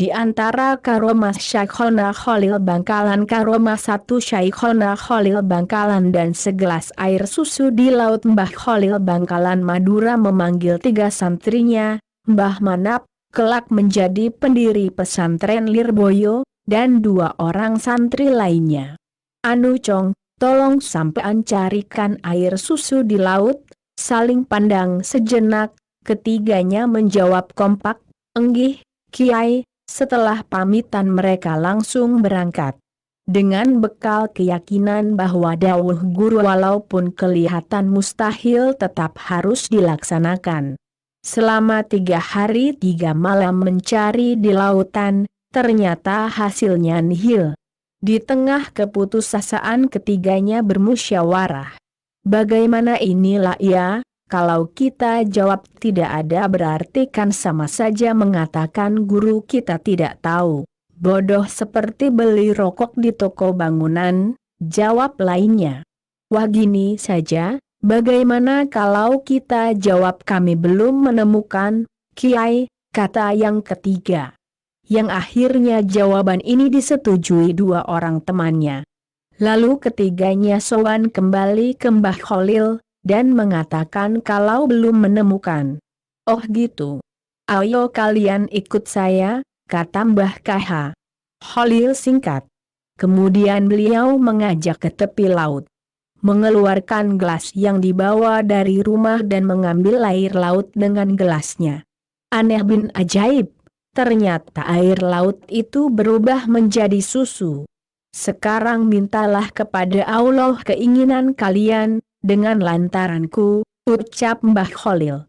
Di antara karomah Syekhona Khalil Bangkalan, karomah satu Syekhona Khalil Bangkalan dan segelas air susu di laut. Mbah Khalil Bangkalan Madura memanggil 3 santrinya, Mbah Manap, kelak menjadi pendiri pesantren Lirboyo, dan 2 orang santri lainnya. Anu Cong, tolong sampean carikan air susu di laut. Saling pandang sejenak, ketiganya menjawab kompak, enggih, Kiai. Setelah pamitan mereka langsung berangkat. Dengan bekal keyakinan bahwa dawuh guru walaupun kelihatan mustahil tetap harus dilaksanakan. Selama 3 hari 3 malam mencari di lautan, ternyata hasilnya nihil. Di tengah keputusasaan ketiganya bermusyawarah. Bagaimana inilah ya? Kalau kita jawab tidak ada berarti kan sama saja mengatakan guru kita tidak tahu. Bodoh seperti beli rokok di toko bangunan, jawab lainnya. Wah gini saja, bagaimana kalau kita jawab kami belum menemukan, Kiai, kata yang ketiga. Yang akhirnya jawaban ini disetujui 2 orang temannya. Lalu ketiganya sowan kembali ke Mbah Khalil, dan mengatakan kalau belum menemukan. Oh gitu. Ayo kalian ikut saya, kata Mbah KH. Khalil singkat. Kemudian beliau mengajak ke tepi laut. Mengeluarkan gelas yang dibawa dari rumah dan mengambil air laut dengan gelasnya. Aneh bin ajaib. Ternyata air laut itu berubah menjadi susu. Sekarang mintalah kepada Allah keinginan kalian, dengan lantaranku, ucap Mbah Khalil.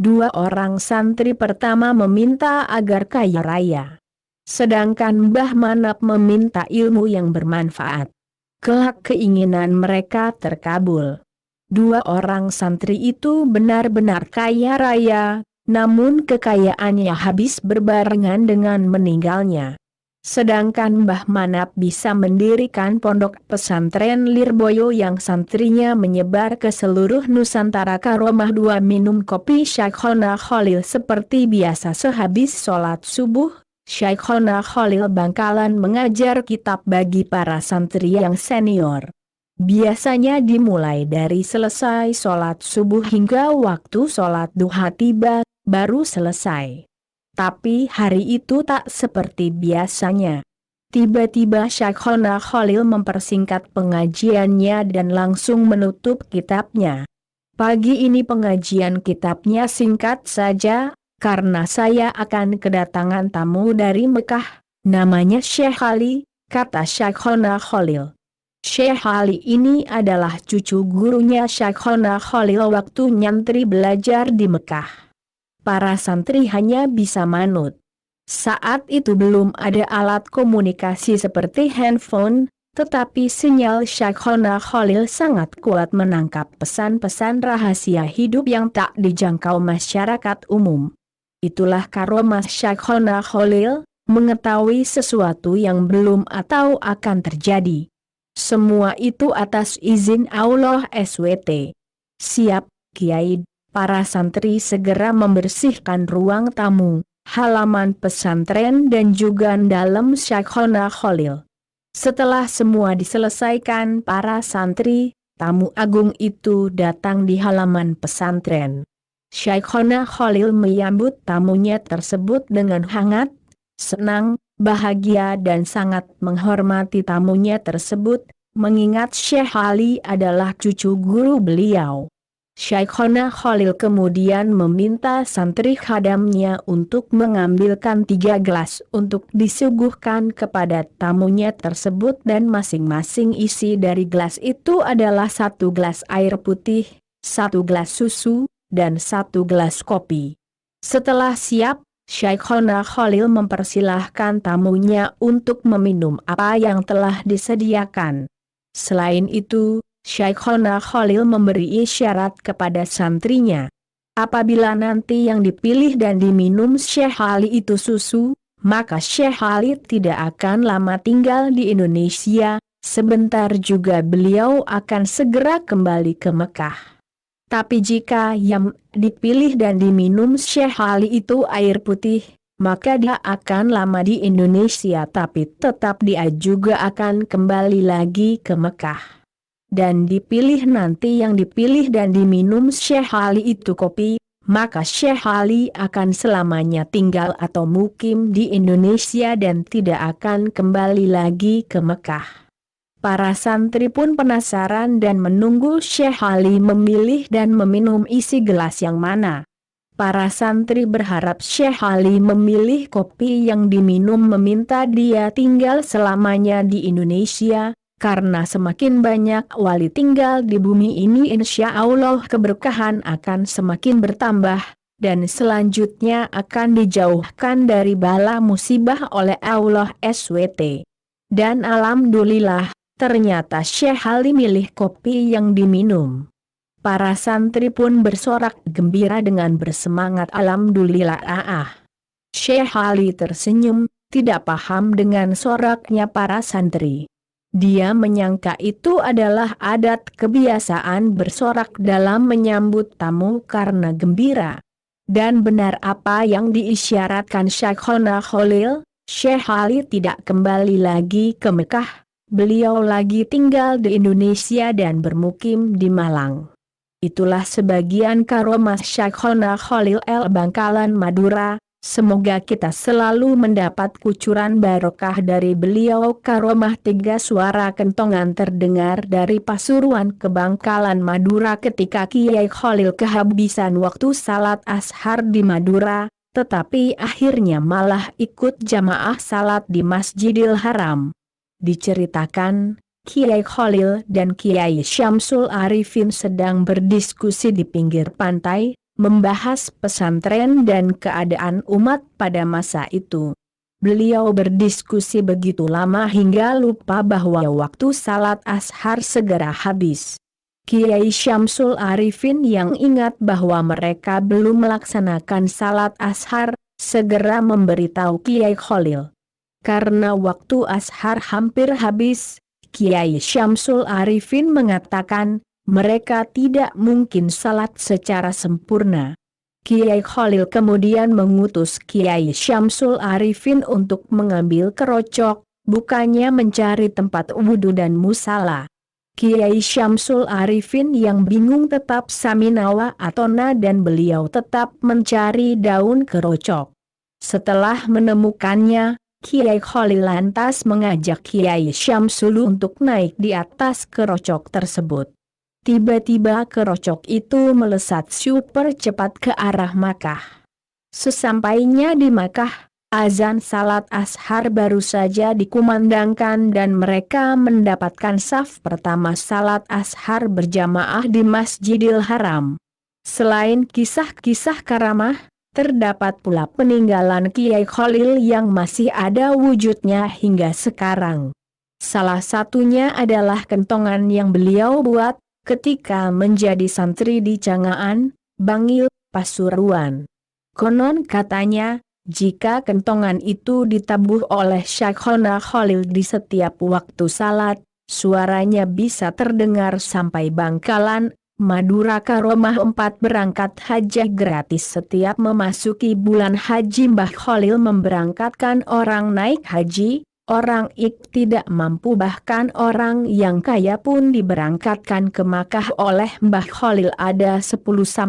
2 orang santri pertama meminta agar kaya raya. Sedangkan Mbah Manap meminta ilmu yang bermanfaat. Kelak keinginan mereka terkabul. 2 orang santri itu benar-benar kaya raya, namun kekayaannya habis berbarengan dengan meninggalnya. Sedangkan Mbah Manap bisa mendirikan pondok pesantren Lirboyo yang santrinya menyebar ke seluruh Nusantara. Karomah 2 minum kopi Syekhona Khalil seperti biasa sehabis sholat subuh. Syekhona Khalil Bangkalan mengajar kitab bagi para santri yang senior. Biasanya dimulai dari selesai sholat subuh hingga waktu sholat duha tiba, baru selesai. Tapi hari itu tak seperti biasanya. Tiba-tiba Syekhona Khalil mempersingkat pengajiannya dan langsung menutup kitabnya. Pagi ini pengajian kitabnya singkat saja, karena saya akan kedatangan tamu dari Mekah, namanya Syekh Ali, kata Syekhona Khalil. Syekh Ali ini adalah cucu gurunya Syekhona Khalil waktu nyantri belajar di Mekah. Para santri hanya bisa manut. Saat itu belum ada alat komunikasi seperti handphone, tetapi sinyal Syekhona Khalil sangat kuat menangkap pesan-pesan rahasia hidup yang tak dijangkau masyarakat umum. Itulah karomah Syekhona Khalil, mengetahui sesuatu yang belum atau akan terjadi. Semua itu atas izin Allah SWT. Siap, Kiai. Para santri segera membersihkan ruang tamu, halaman pesantren dan juga dalam Syekhona Khalil. Setelah semua diselesaikan para santri, tamu agung itu datang di halaman pesantren. Syekhona Khalil menyambut tamunya tersebut dengan hangat, senang, bahagia dan sangat menghormati tamunya tersebut, mengingat Syekh Ali adalah cucu guru beliau. Syekhona Khalil kemudian meminta santri khadamnya untuk mengambilkan 3 gelas untuk disuguhkan kepada tamunya tersebut dan masing-masing isi dari gelas itu adalah 1 gelas air putih, 1 gelas susu, dan 1 gelas kopi. Setelah siap, Syekhona Khalil mempersilahkan tamunya untuk meminum apa yang telah disediakan. Selain itu, Syekhona Khalil memberi isyarat kepada santrinya. Apabila nanti yang dipilih dan diminum Syekh Ali itu susu, maka Syekh Ali tidak akan lama tinggal di Indonesia, sebentar juga beliau akan segera kembali ke Mekah. Tapi jika yang dipilih dan diminum Syekh Ali itu air putih, maka dia akan lama di Indonesia tapi tetap dia juga akan kembali lagi ke Mekah. Dan dipilih nanti yang dipilih dan diminum Syekh Ali itu kopi, maka Syekh Ali akan selamanya tinggal atau mukim di Indonesia dan tidak akan kembali lagi ke Mekah. Para santri pun penasaran dan menunggu Syekh Ali memilih dan meminum isi gelas yang mana. Para santri berharap Syekh Ali memilih kopi yang diminum meminta dia tinggal selamanya di Indonesia, karena semakin banyak wali tinggal di bumi ini insya Allah keberkahan akan semakin bertambah, dan selanjutnya akan dijauhkan dari bala musibah oleh Allah SWT. Dan alhamdulillah, ternyata Syekh Ali milih kopi yang diminum. Para santri pun bersorak gembira dengan bersemangat alhamdulillah. Syekh Ali tersenyum, tidak paham dengan soraknya para santri. Dia menyangka itu adalah adat kebiasaan bersorak dalam menyambut tamu karena gembira. Dan benar apa yang diisyaratkan Syekhona Khalil, Syekh Ali tidak kembali lagi ke Mekah, beliau lagi tinggal di Indonesia dan bermukim di Malang. Itulah sebagian karomah Syekhona Khalil Bangkalan Madura. Semoga kita selalu mendapat kucuran barokah dari beliau. Karomah 3 suara kentongan terdengar dari Pasuruan ke Bangkalan Madura ketika Kiai Khalil kehabisan waktu salat ashar di Madura, tetapi akhirnya malah ikut jamaah salat di Masjidil Haram. Diceritakan, Kiai Khalil dan Kiai Syamsul Arifin sedang berdiskusi di pinggir pantai, membahas pesantren dan keadaan umat pada masa itu. Beliau berdiskusi begitu lama hingga lupa bahwa waktu salat ashar segera habis. Kiai Syamsul Arifin yang ingat bahwa mereka belum melaksanakan salat ashar, segera memberitahu Kiai Khalil. Karena waktu ashar hampir habis, Kiai Syamsul Arifin mengatakan, mereka tidak mungkin salat secara sempurna. Kiai Khalil kemudian mengutus Kiai Syamsul Arifin untuk mengambil kerocok, bukannya mencari tempat wudhu dan musala. Kiai Syamsul Arifin yang bingung tetap saminawa atau na dan beliau tetap mencari daun kerocok. Setelah menemukannya, Kiai Khalil lantas mengajak Kiai Syamsul untuk naik di atas kerocok tersebut. Tiba-tiba kerocok itu melesat super cepat ke arah Makkah. Sesampainya di Makkah, azan salat ashar baru saja dikumandangkan dan mereka mendapatkan saf pertama salat ashar berjamaah di Masjidil Haram. Selain kisah-kisah karamah, terdapat pula peninggalan Kiai Khalil yang masih ada wujudnya hingga sekarang. Salah satunya adalah kentongan yang beliau buat ketika menjadi santri di Cangaan, Bangil, Pasuruan. Konon katanya, jika kentongan itu ditabuh oleh Syekhona Khalil di setiap waktu salat, suaranya bisa terdengar sampai Bangkalan, Madura. Karomah 4 berangkat haji gratis. Setiap memasuki bulan haji Mbah Khalil memberangkatkan orang naik haji. Orang tidak mampu bahkan orang yang kaya pun diberangkatkan ke Makkah oleh Mbah Khalil, ada 10-20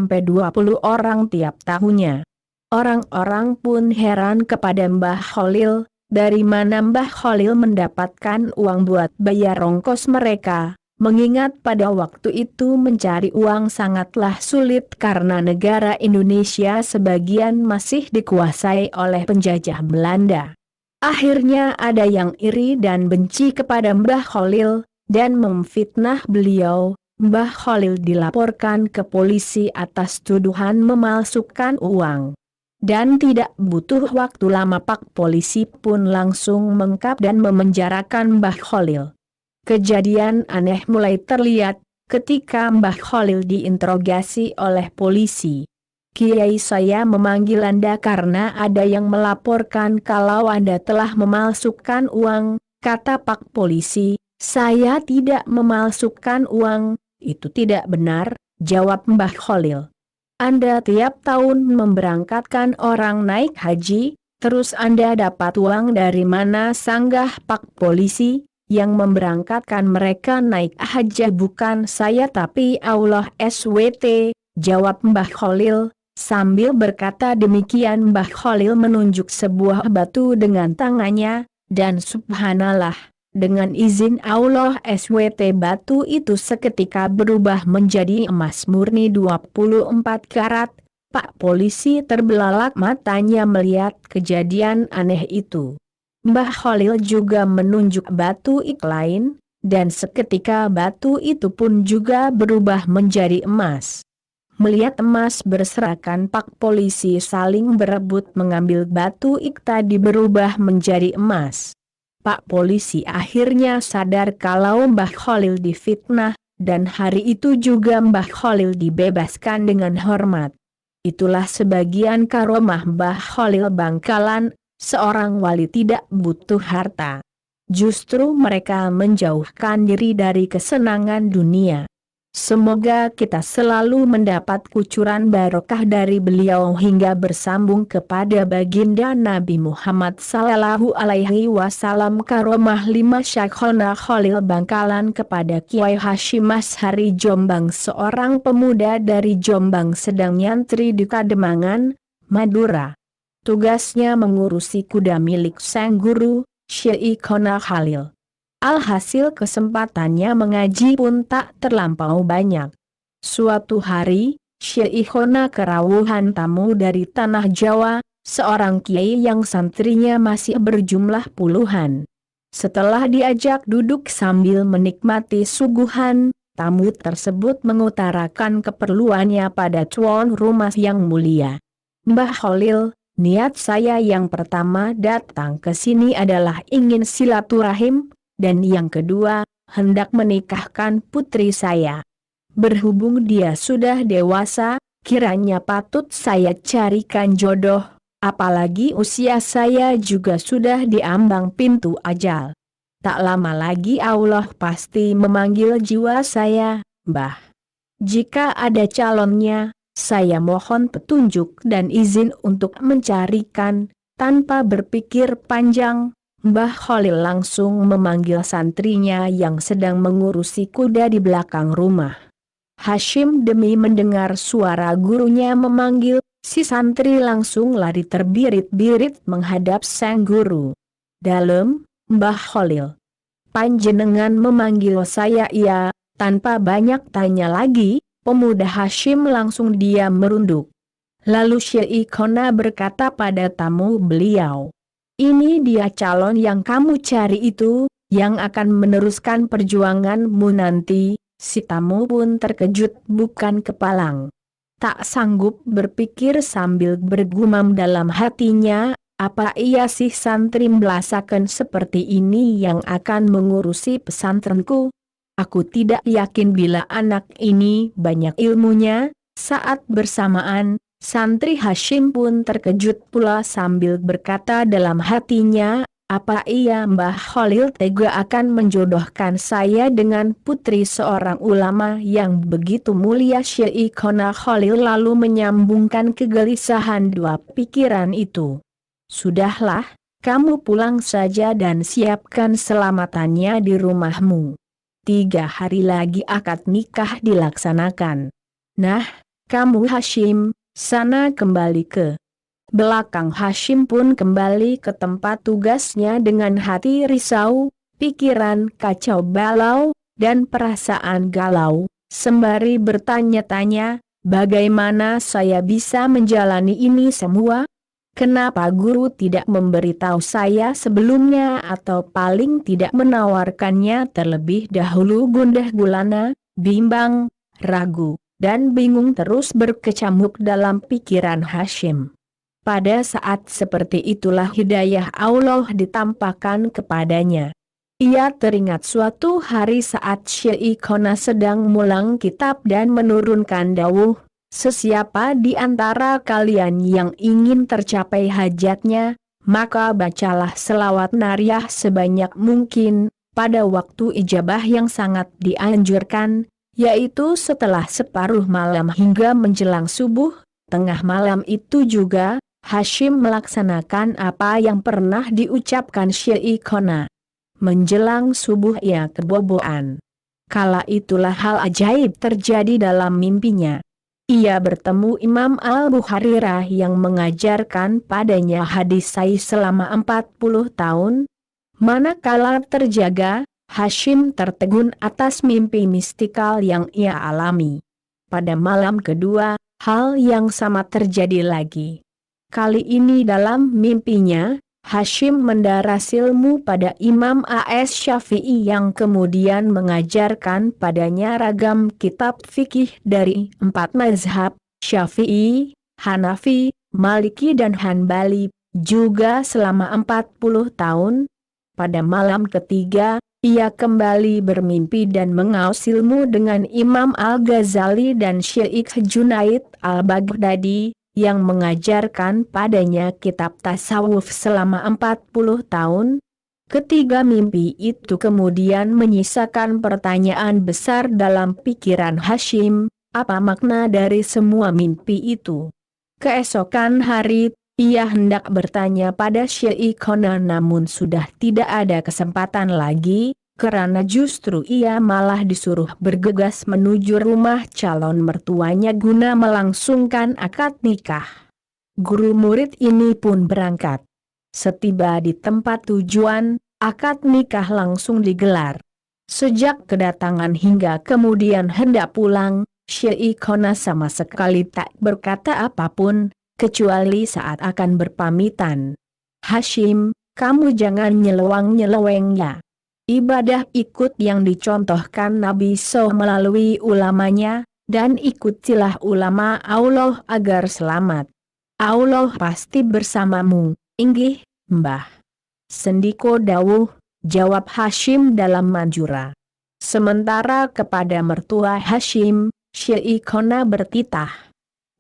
orang tiap tahunnya. Orang-orang pun heran kepada Mbah Khalil, dari mana Mbah Khalil mendapatkan uang buat bayar ongkos mereka, mengingat pada waktu itu mencari uang sangatlah sulit karena negara Indonesia sebagian masih dikuasai oleh penjajah Belanda. Akhirnya ada yang iri dan benci kepada Mbah Khalil, dan memfitnah beliau. Mbah Khalil dilaporkan ke polisi atas tuduhan memalsukan uang. Dan tidak butuh waktu lama Pak polisi pun langsung mengkap dan memenjarakan Mbah Khalil. Kejadian aneh mulai terlihat ketika Mbah Khalil diinterogasi oleh polisi. Kiai, saya memanggil Anda karena ada yang melaporkan kalau Anda telah memalsukan uang, kata Pak polisi. Saya tidak memalsukan uang, itu tidak benar, jawab Mbah Khalil. Anda tiap tahun memberangkatkan orang naik haji, Terus Anda dapat uang dari mana? Sanggah Pak Polisi, yang memberangkatkan mereka naik haji bukan saya tapi Allah SWT, jawab Mbah Khalil. Sambil berkata demikian Mbah Khalil menunjuk sebuah batu dengan tangannya, dan subhanallah, dengan izin Allah SWT batu itu seketika berubah menjadi emas murni 24 karat. Pak Polisi terbelalak matanya melihat kejadian aneh itu. Mbah Khalil juga menunjuk batu lain, dan seketika batu itu pun juga berubah menjadi emas. Melihat emas berserakan Pak Polisi saling berebut mengambil batu tadi berubah menjadi emas. Pak Polisi akhirnya sadar kalau Mbah Khalil difitnah, dan hari itu juga Mbah Khalil dibebaskan dengan hormat. Itulah sebagian karomah Mbah Khalil Bangkalan, seorang wali tidak butuh harta. Justru mereka menjauhkan diri dari kesenangan dunia. Semoga kita selalu mendapat kucuran barokah dari beliau hingga bersambung kepada baginda Nabi Muhammad sallallahu alaihi wasallam. Karomah 5 Syekhona Khalil Bangkalan kepada Kiai Hashim Ashari Jombang. Seorang pemuda dari Jombang sedang nyantri di Kademangan, Madura. Tugasnya mengurusi kuda milik sang guru, Syekhona Khalil. Alhasil kesempatannya mengaji pun tak terlampau banyak. Suatu hari, Syekhona kerawuhan tamu dari tanah Jawa, seorang kiai yang santrinya masih berjumlah puluhan. Setelah diajak duduk sambil menikmati suguhan, tamu tersebut mengutarakan keperluannya pada tuan rumah yang mulia. Mbah Khalil, niat saya yang pertama datang ke sini adalah ingin silaturahim, dan yang kedua, hendak menikahkan putri saya. Berhubung dia sudah dewasa, kiranya patut saya carikan jodoh, apalagi usia saya juga sudah diambang pintu ajal. Tak lama lagi Allah pasti memanggil jiwa saya, Mbah. Jika ada calonnya, saya mohon petunjuk dan izin untuk mencarikan. Tanpa berpikir panjang, Mbah Khalil langsung memanggil santrinya yang sedang mengurusi kuda di belakang rumah. Hashim demi mendengar suara gurunya memanggil, si santri langsung lari terbirit-birit menghadap sang guru. Dalem, Mbah Khalil. Panjenengan memanggil saya? Iya. Tanpa banyak tanya lagi, pemuda Hashim langsung diam merunduk. Lalu Syekhona berkata pada tamu beliau, ini dia calon yang kamu cari itu, yang akan meneruskan perjuanganmu nanti. Si tamu pun terkejut bukan kepalang. Tak sanggup berpikir sambil bergumam dalam hatinya, apa iya sih santri belasakan seperti ini yang akan mengurusi pesantrenku? Aku tidak yakin bila anak ini banyak ilmunya. Saat bersamaan, santri Hashim pun terkejut pula sambil berkata dalam hatinya, apa iya Mbah Khalil tega akan menjodohkan saya dengan putri seorang ulama yang begitu mulia? Syekhona Khalil lalu menyambungkan kegelisahan dua pikiran itu. Sudahlah, kamu pulang saja dan siapkan selamatannya di rumahmu. 3 hari lagi akad nikah dilaksanakan. Nah, kamu Hashim, sana kembali ke belakang. Hashim pun kembali ke tempat tugasnya dengan hati risau, pikiran kacau balau, dan perasaan galau, sembari bertanya-tanya, bagaimana saya bisa menjalani ini semua? Kenapa guru tidak memberitahu saya sebelumnya atau paling tidak menawarkannya terlebih dahulu? Gundah gulana, bimbang, ragu, dan bingung terus berkecamuk dalam pikiran Hashim. Pada saat seperti itulah hidayah Allah ditampakkan kepadanya. Ia teringat suatu hari saat Syekhona sedang mulang kitab dan menurunkan dawuh, sesiapa di antara kalian yang ingin tercapai hajatnya, maka bacalah selawat nariyah sebanyak mungkin, pada waktu ijabah yang sangat dianjurkan, yaitu setelah separuh malam hingga menjelang subuh. Tengah malam itu juga, Hashim melaksanakan apa yang pernah diucapkan Syekhona. Menjelang subuh ia keboboan. Kala itulah hal ajaib terjadi dalam mimpinya. Ia bertemu Imam Al-Bukharirah yang mengajarkan padanya hadis sahih selama 40 tahun. Manakala terjaga, Hashim tertegun atas mimpi mistikal yang ia alami. Pada malam kedua, hal yang sama terjadi lagi. Kali ini dalam mimpinya, Hashim mendaras ilmu pada Imam A.S. Syafi'i yang kemudian mengajarkan padanya ragam kitab fikih dari 4 mazhab, Syafi'i, Hanafi, Maliki dan Hanbali, juga selama 40 tahun. Pada malam ketiga, ia kembali bermimpi dan mengaus ilmu dengan Imam Al-Ghazali dan Syekh Junaid Al-Baghdadi, yang mengajarkan padanya kitab tasawuf selama 40 tahun. Ketiga mimpi itu kemudian menyisakan pertanyaan besar dalam pikiran Hashim, apa makna dari semua mimpi itu? Keesokan hari, ia hendak bertanya pada Syekhona namun sudah tidak ada kesempatan lagi, karena justru ia malah disuruh bergegas menuju rumah calon mertuanya guna melangsungkan akad nikah. Guru murid ini pun berangkat. Setiba di tempat tujuan, akad nikah langsung digelar. Sejak kedatangan hingga kemudian hendak pulang, Syekhona sama sekali tak berkata apapun, kecuali saat akan berpamitan. Hashim, kamu jangan nyelewang-nyeleweng ya. Ibadah ikut yang dicontohkan Nabi SAW melalui ulamanya, dan ikutilah ulama Allah agar selamat. Allah pasti bersamamu, inggih, Mbah. Sendiko dawuh, jawab Hashim dalam manjura. Sementara kepada mertua Hashim, Syekhona bertitah.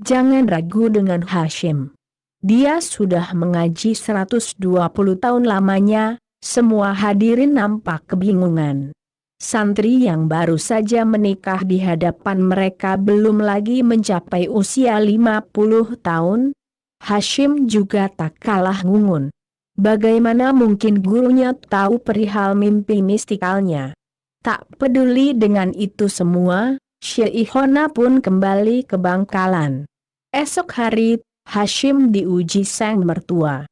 Jangan ragu dengan Hashim. Dia sudah mengaji 120 tahun lamanya. Semua hadirin nampak kebingungan. Santri yang baru saja menikah di hadapan mereka belum lagi mencapai usia 50 tahun. Hashim juga tak kalah ngungun. Bagaimana mungkin gurunya tahu perihal mimpi mistikalnya? Tak peduli dengan itu semua, Syekhona pun kembali ke Bangkalan. Esok hari, Hashim diuji sang mertua.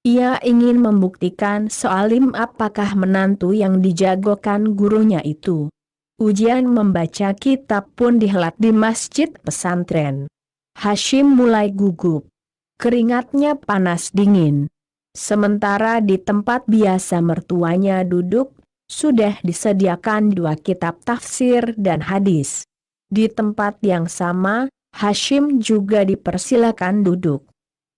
Ia ingin membuktikan soalim apakah menantu yang dijagokan gurunya itu. Ujian membaca kitab pun dihelat di masjid pesantren. Hashim mulai gugup. Keringatnya panas dingin. Sementara di tempat biasa mertuanya duduk, sudah disediakan 2 kitab tafsir dan hadis. Di tempat yang sama, Hashim juga dipersilakan duduk.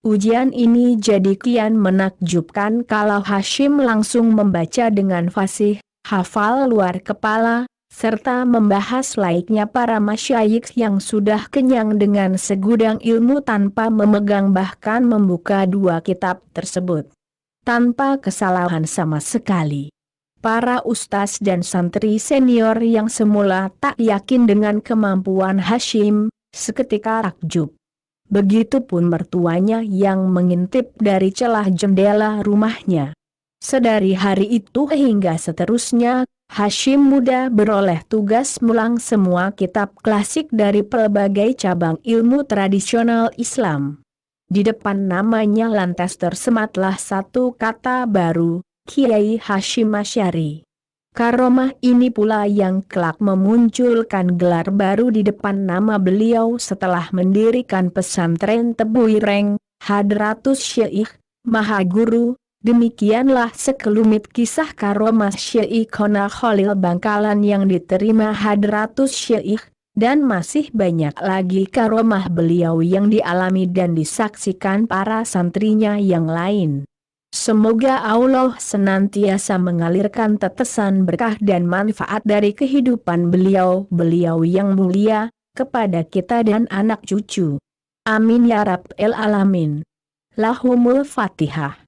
Ujian ini jadi kian menakjubkan kalau Hashim langsung membaca dengan fasih, hafal luar kepala, serta membahas laiknya para masyayikh yang sudah kenyang dengan segudang ilmu tanpa memegang bahkan membuka 2 kitab tersebut. Tanpa kesalahan sama sekali. Para ustaz dan santri senior yang semula tak yakin dengan kemampuan Hashim, seketika takjub. Begitupun mertuanya yang mengintip dari celah jendela rumahnya. Sedari hari itu hingga seterusnya, Hashim muda beroleh tugas mulang semua kitab klasik dari pelbagai cabang ilmu tradisional Islam. Di depan namanya lantas tersematlah satu kata baru, Kiai Hashim Asy'ari. Karomah ini pula yang kelak memunculkan gelar baru di depan nama beliau setelah mendirikan pesantren Tebu Ireng, Hadratus Syekh, Maha Guru. Demikianlah sekelumit kisah karomah Syekhona Khalil Bangkalan yang diterima Hadratus Syekh, dan masih banyak lagi karomah beliau yang dialami dan disaksikan para santrinya yang lain. Semoga Allah senantiasa mengalirkan tetesan berkah dan manfaat dari kehidupan beliau yang mulia, kepada kita dan anak cucu. Amin ya Rabbal Alamin. Lahumul Fatihah.